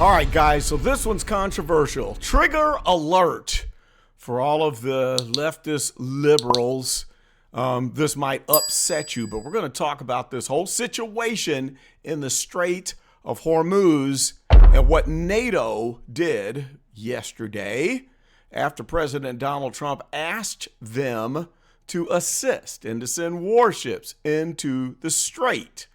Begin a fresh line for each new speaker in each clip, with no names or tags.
All right, guys, so this one's controversial. Trigger alert for all of the leftist liberals. This might upset you, but we're going to talk about this whole situation in the Strait of Hormuz and what NATO did yesterday after President Donald Trump asked them to assist and to send warships into the strait.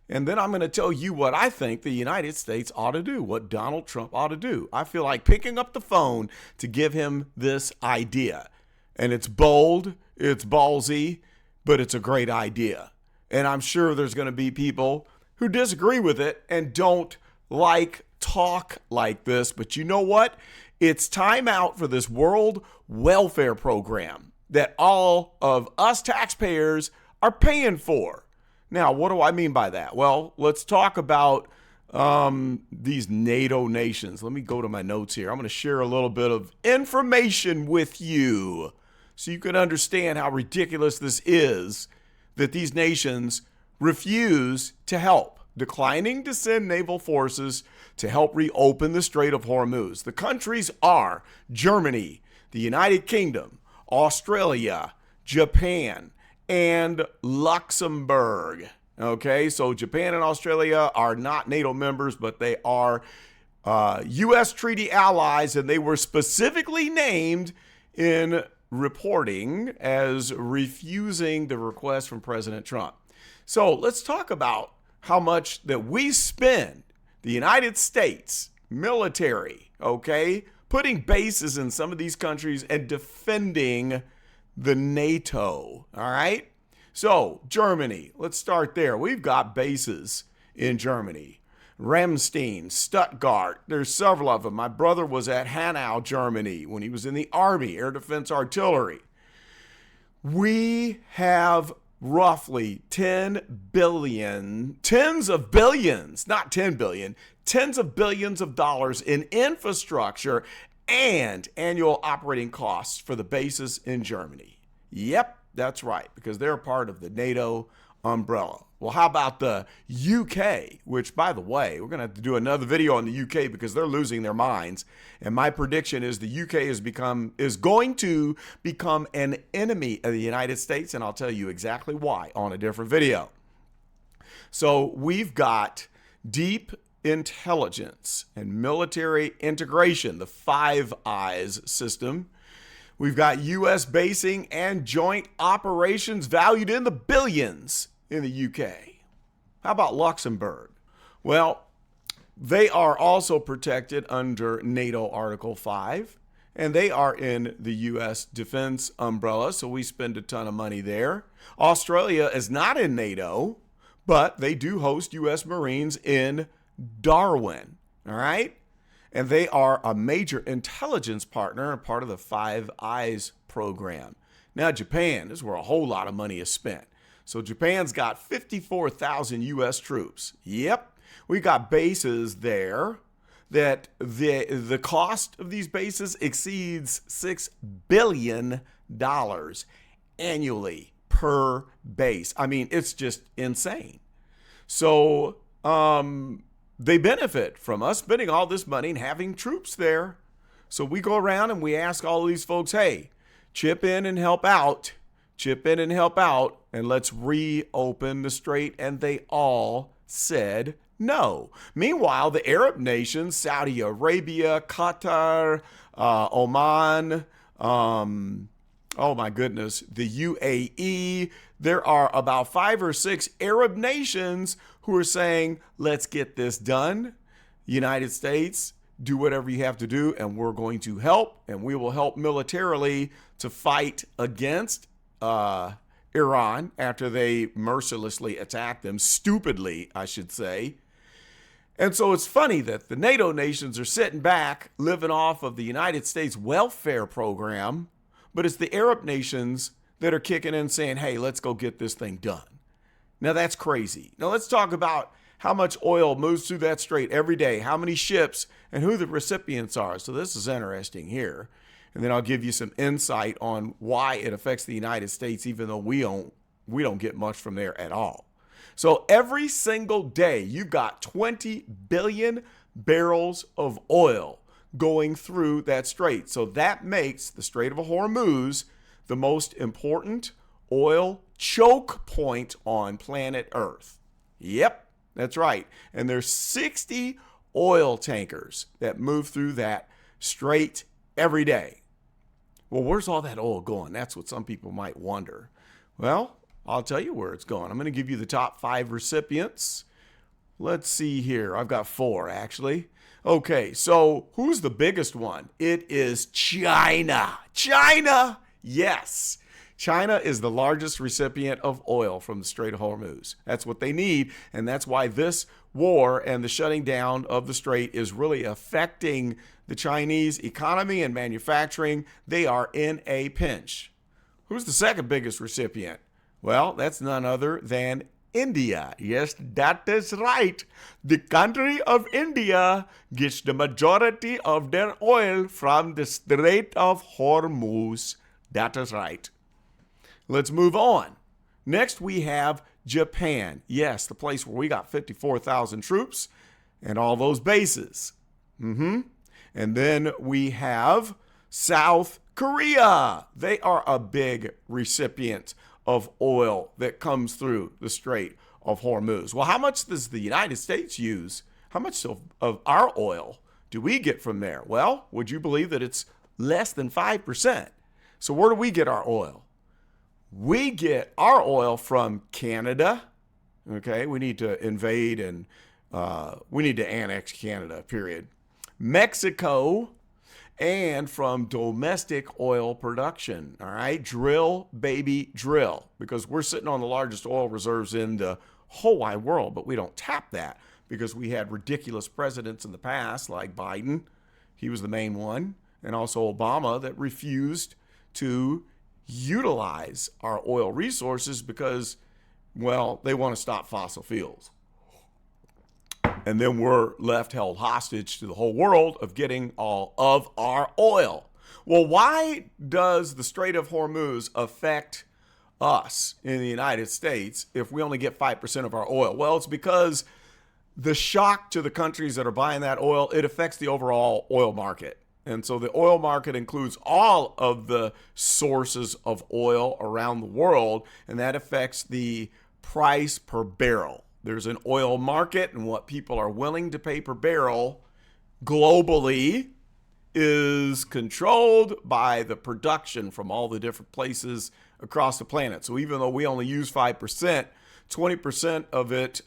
And then I'm going to tell you what I think the United States ought to do, what Donald Trump ought to do. I feel like picking up the phone to give him this idea. And it's bold, it's ballsy, but it's a great idea. And I'm sure there's going to be people who disagree with it and don't like talk like this. But you know what? It's time out for this world welfare program that all of us taxpayers are paying for. Now, what do I mean by that? Well, let's talk about these NATO nations. Let me go to my notes here. I'm going to share a little bit of information with you so you can understand how ridiculous this is that these nations refuse to help, declining to send naval forces to help reopen the Strait of Hormuz. The countries are Germany, the United Kingdom, Australia, Japan, and Luxembourg. Okay, so Japan and Australia are not NATO members, but they are U.S. treaty allies, and they were specifically named in reporting as refusing the request from President Trump. So let's talk about how much that we spend, the United States military, okay, putting bases in some of these countries and defending the NATO, all right? So, Germany, let's start there. We've got bases in Germany. Ramstein, Stuttgart, there's several of them. My brother was at Hanau, Germany, when he was in the Army, Air Defense Artillery. We have roughly 10 billion, tens of billions, not 10 billion, tens of billions of dollars in infrastructure and annual operating costs for the bases in Germany. Yep, that's right, because they're part of the NATO umbrella. Well, how about the UK, which, by the way, we're going to have to do another video on the UK because they're losing their minds. And my prediction is the UK is going to become an enemy of the United States, and I'll tell you exactly why on a different video. So we've got deep intelligence and military integration, the Five Eyes system. We've got U.S. basing and joint operations valued in the billions in the UK. How about Luxembourg? Well, they are also protected under NATO Article 5, and they are in the U.S. defense umbrella, so we spend a ton of money there. Australia is not in NATO, but they do host U.S. Marines in Darwin, all right? And they are a major intelligence partner and part of the Five Eyes program. Now, Japan is where a whole lot of money is spent. So Japan's got 54,000 U.S. troops. Yep, we got bases there that the cost of these bases exceeds $6 billion annually per base. I mean, it's just insane. So, they benefit from us spending all this money and having troops there. So we go around and we ask all these folks, hey, chip in and help out. Chip in and help out, and let's reopen the strait. And they all said no. Meanwhile, the Arab nations, Saudi Arabia, Qatar, Oman, oh my goodness, the UAE, there are about 5 or 6 Arab nations who are saying, let's get this done. United States, do whatever you have to do, and we're going to help, and we will help militarily to fight against Iran after they mercilessly attacked them, stupidly, I should say. And so it's funny that the NATO nations are sitting back, living off of the United States welfare program, but it's the Arab nations that are kicking in saying, hey, let's go get this thing done. Now, that's crazy. Now, let's talk about how much oil moves through that strait every day, how many ships, and who the recipients are. So this is interesting here. And then I'll give you some insight on why it affects the United States, even though we don't get much from there at all. So every single day, you've got 20 billion barrels of oil going through that strait. So that makes the Strait of Hormuz the most important oil choke point on planet Earth. Yep, that's right. And there's 60 oil tankers that move through that strait every day. Well, where's all that oil going? That's what some people might wonder. Well, I'll tell you where it's going. I'm going to give you the top 5 recipients. Let's see here. I've got 4, actually. Okay, so who's the biggest one? It is China. China, yes. China is the largest recipient of oil from the Strait of Hormuz. That's what they need, and that's why this war and the shutting down of the strait is really affecting the Chinese economy and manufacturing. They are in a pinch. Who's the second biggest recipient? Well, that's none other than India. Yes, that is right. The country of India gets the majority of their oil from the Strait of Hormuz. That is right. Let's move on. Next, we have Japan. Yes, the place where we got 54,000 troops and all those bases. And then we have South Korea. They are a big recipient of oil that comes through the Strait of Hormuz. Well, how much does the United States use? How much of our oil do we get from there? Well, would you believe that it's less than 5%? So where do we get our oil? We get our oil from Canada. Okay, we need to invade and we need to annex Canada, period. Mexico, and from domestic oil production. All right, drill, baby, drill, because we're sitting on the largest oil reserves in the whole wide world, but we don't tap that because we had ridiculous presidents in the past, like Biden. He was the main one, and also Obama, that refused to utilize our oil resources because, well, they want to stop fossil fuels. And then we're left held hostage to the whole world of getting all of our oil. Well, why does the Strait of Hormuz affect us in the United States if we only get 5% of our oil? Well, it's because the shock to the countries that are buying that oil, it affects the overall oil market. And so the oil market includes all of the sources of oil around the world, and that affects the price per barrel. There's an oil market, and what people are willing to pay per barrel globally is controlled by the production from all the different places across the planet. So even though we only use 5%, 20% of it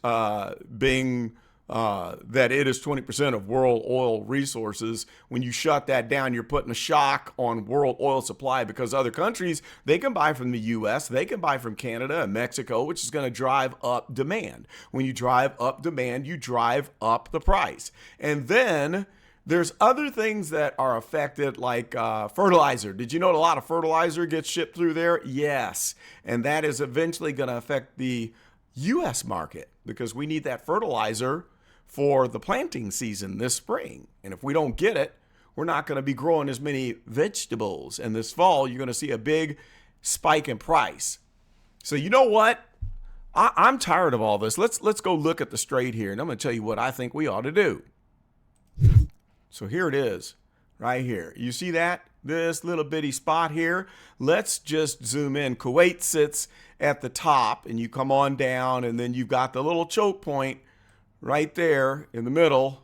being that it is 20% of world oil resources. When you shut that down, you're putting a shock on world oil supply because other countries, they can buy from the U.S., they can buy from Canada and Mexico, which is going to drive up demand. When you drive up demand, you drive up the price. And then there's other things that are affected, like fertilizer. Did you know a lot of fertilizer gets shipped through there? Yes. And that is eventually going to affect the U.S. market because we need that fertilizer for the planting season this spring. And if we don't get it, we're not going to be growing as many vegetables. And this fall, you're going to see a big spike in price. So you know what? I'm tired of all this. Let's go look at the strait here, and I'm going to tell you what I think we ought to do. So here it is, right here. You see that? This little bitty spot here. Let's just zoom in. Kuwait sits at the top, and you come on down, and then you've got the little choke point right there in the middle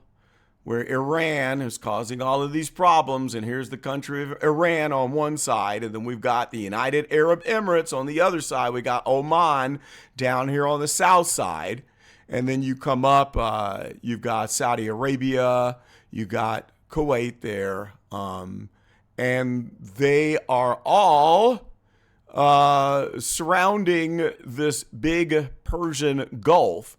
where Iran is causing all of these problems. And here's the country of Iran on one side, and then we've got the United Arab Emirates on the other side. We got Oman down here on the south side, and then you come up, you've got Saudi Arabia, you got Kuwait there, and they are all surrounding this big Persian Gulf.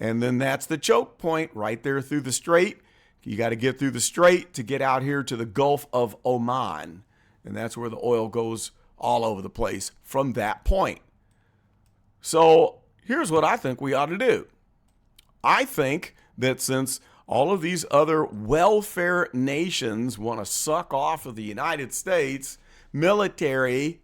And then that's the choke point right there through the strait. You got to get through the strait to get out here to the Gulf of Oman. And that's where the oil goes all over the place from that point. So here's what I think we ought to do. I think that since all of these other welfare nations want to suck off of the United States military,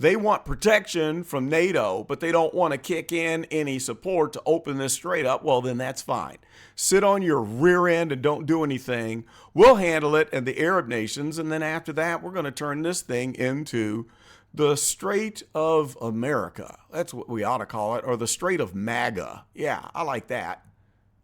They want protection from NATO, but they don't want to kick in any support to open this strait up. Well, then that's fine. Sit on your rear end and don't do anything. We'll handle it and the Arab nations. And then after that, we're going to turn this thing into the Strait of America. That's what we ought to call it. Or the Strait of MAGA. Yeah, I like that.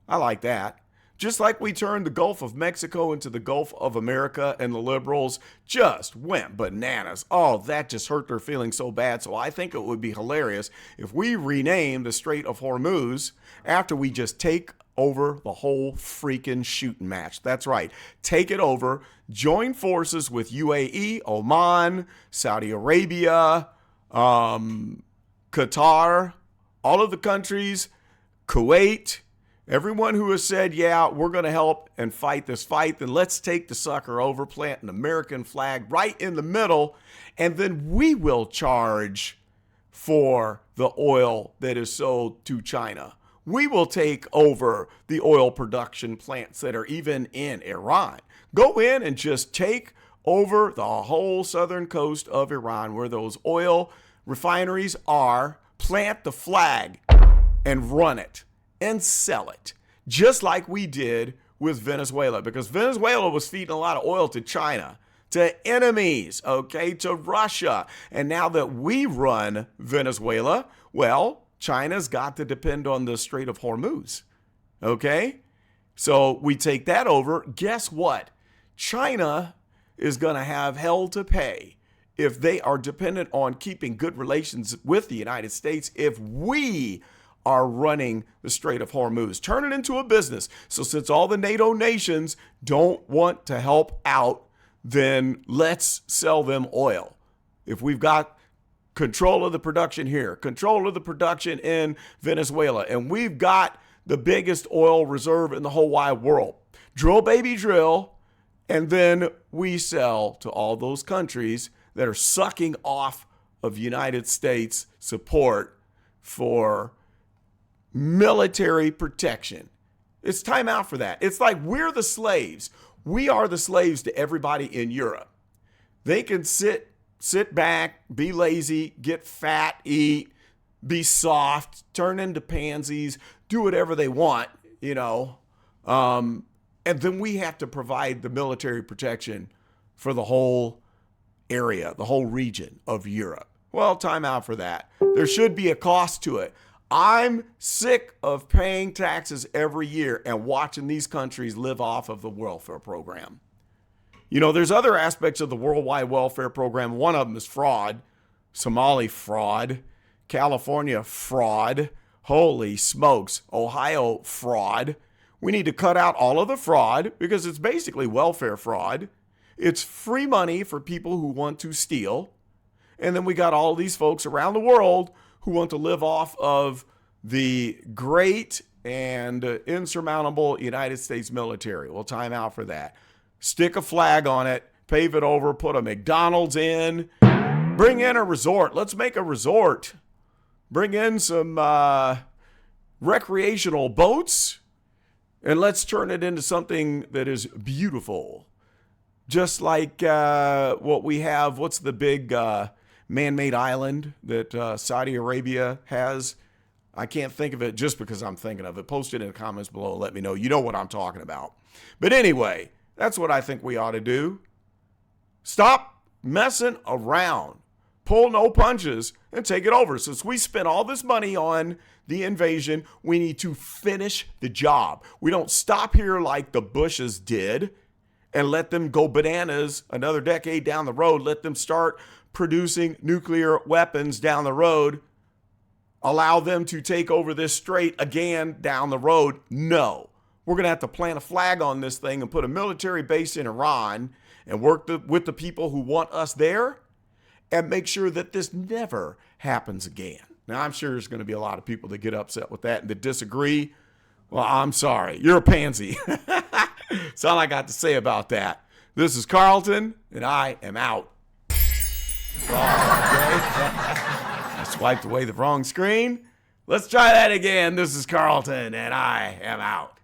I like that. Just like we turned the Gulf of Mexico into the Gulf of America, and the liberals just went bananas. Oh, that just hurt their feelings so bad. So I think it would be hilarious if we rename the Strait of Hormuz after we just take over the whole freaking shooting match. That's right. Take it over. Join forces with UAE, Oman, Saudi Arabia, Qatar, all of the countries, Kuwait. Everyone who has said, yeah, we're going to help and fight this fight, then let's take the sucker over, plant an American flag right in the middle, and then we will charge for the oil that is sold to China. We will take over the oil production plants that are even in Iran. Go in and just take over the whole southern coast of Iran where those oil refineries are, plant the flag and run it. And sell it, just like we did with Venezuela, because Venezuela was feeding a lot of oil to China, to enemies, okay, to Russia. And now that we run Venezuela, well, China's got to depend on the Strait of Hormuz, okay? So we take that over. Guess what? China is going to have hell to pay if they are dependent on keeping good relations with the United States if we are running the Strait of Hormuz. Turn it into a business. So since all the NATO nations don't want to help out, then let's sell them oil. If we've got control of the production here, control of the production in Venezuela, and we've got the biggest oil reserve in the whole wide world, drill, baby, drill, and then we sell to all those countries that are sucking off of United States support for military protection. It's time out for that. It's like we're the slaves. We are the slaves to everybody in Europe. They can sit back, be lazy, get fat, eat, be soft, turn into pansies, do whatever they want, and then we have to provide the military protection for the whole area, the whole region of Europe. Well, time out for that. There should be a cost to it. I'm sick of paying taxes every year and watching these countries live off of the welfare program. There's other aspects of the worldwide welfare program. One of them is fraud, Somali fraud, California fraud, holy smokes, Ohio fraud. We need to cut out all of the fraud because it's basically welfare fraud. It's free money for people who want to steal. And then we got all these folks around the world who want to live off of the great and insurmountable United States military. Well, time out for that. Stick a flag on it, pave it over, put a McDonald's in, bring in a resort. Let's make a resort. Bring in some recreational boats, and let's turn it into something that is beautiful. Just like what we have, what's the big man-made island that Saudi Arabia has? I can't think of it just because I'm thinking of it. Post it in the comments below and let me know. You know what I'm talking about. But anyway, that's what I think we ought to do. Stop messing around. Pull no punches and take it over. Since we spent all this money on the invasion, we need to finish the job. We don't stop here like the Bushes did and let them go bananas another decade down the road. Let them start producing nuclear weapons down the road. Allow them to take over this strait again down the road. No. We're going to have to plant a flag on this thing and put a military base in Iran and work with the people who want us there and make sure that this never happens again. Now, I'm sure there's going to be a lot of people that get upset with that and that disagree. Well, I'm sorry. You're a pansy. That's all I got to say about that. This is Carlton, and I am out. I swiped away the wrong screen. Let's try that again. This is Carlton, and I am out.